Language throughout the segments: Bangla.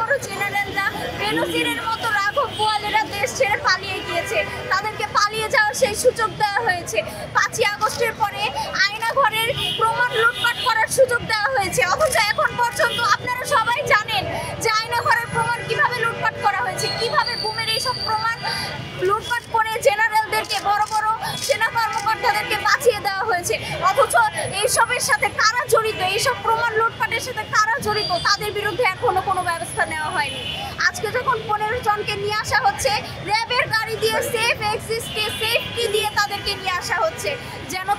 বড় জেনারেলরা বেনজিরের মতো রাঘব বোয়ালেরা দেশ ছেড়ে পালিয়ে গিয়েছে, তাদেরকে পালিয়ে যাওয়ার সেই সুযোগ দেওয়া হয়েছে। 5ই আগস্টের পরে আয়না ঘরের প্রমাণ লুটপাট করার সুযোগ দেওয়া হয়েছে, অথচ এখন পর্যন্ত আপনারা সবাই জানেন যে আয়না ঘরের প্রমাণ কিভাবে লুটপাট করা হয়েছে, কিভাবে গুমের এইসব প্রমাণ লুটপাট করে জেনারেলদেরকে, বড় বড় সেনা কর্মকর্তাদেরকে বাঁচিয়ে দেওয়া হয়েছে। অথচ এইসবের সাথে কারা জড়িত, এইসব প্রমাণ লুটপাটের সাথে কারা জড়িত, তাদের বিরুদ্ধে এখনো কোনো ব্যবস্থা নেওয়া হয়নি। আজকে যখন 15 জনকে নিয়ে আসা হচ্ছে, র্যাবের গাড়ি দিয়ে সেফটি দিয়ে তাদেরকে নিয়ে আসা হচ্ছে, যেন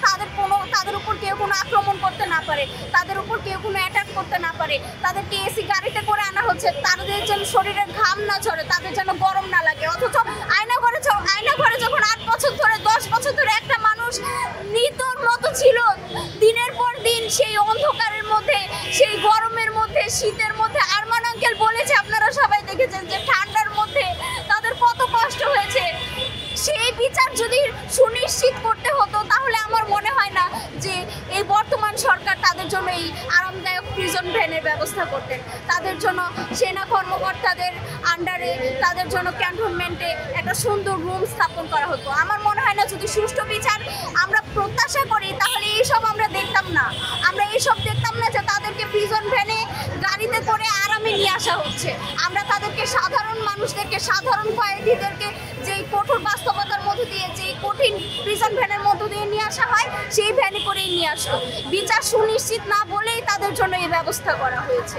তাদের উপর কেউ কোনো আক্রমণ করতে না পারে, তাদের উপর কেউ কোনো অ্যাটাক করতে না পারে। তাদেরকে এসি গাড়িতে করে আনা হচ্ছে, তাদের যেন শরীরে ঘাম না ঝরে, তাদের যেন গরম না লাগে। অথচ আয়না ঘরে যখন 8 বছর ধরে, 10 বছর ধরে একটা মানুষ মৃতর মতো ছিল, দিনের পর দিন সেই অন্ধকারের মধ্যে, সেই গরমের মধ্যে, শীতের মধ্যে। আরমান আঙ্কেল বলেছে, আপনারা সবাই দেখেছেন যে ঠান্ডার মধ্যে তাদের কত কষ্ট হয়েছে। সেই বিচার যদি সুনিশ্চিত করতে হতো, তাহলে আমার মনে হয় না যে এই বর্তমান সরকার তাদের জন্য এই আরামদায়ক প্রিজন ভ্যানের ব্যবস্থা করতেন। তাদের জন্য সেনা কর্মকর্তাদের আন্ডারে, তাদের জন্য ক্যান্টনমেন্টে একটা সুন্দর রুম স্থাপন করা হতো। আমার মনে হয় না, যদি সুষ্ঠু বিচার আমরা প্রত্যাশা করি, তাহলে এইসব আমরা দেখতাম না। আমরা এইসব দেখতাম না যে তাদেরকে প্রিজন ভ্যানে গাড়িতে করে আরামে নিয়ে আসা হচ্ছে। আমরা তাদেরকে, সাধারণ মানুষদেরকে, সাধারণ কয়েদিদেরকে যেই কঠোর বাস্তবতার মধ্য দিয়ে, যেই কঠিন প্রিজন ভ্যানের মধ্য দিয়ে নিয়ে আসা হয়, সেই ভ্যানে করেই নিয়ে আসতো। বিচার সুনিশ্চিত না বলেই তাদের জন্য এই ব্যবস্থা করা হয়েছে।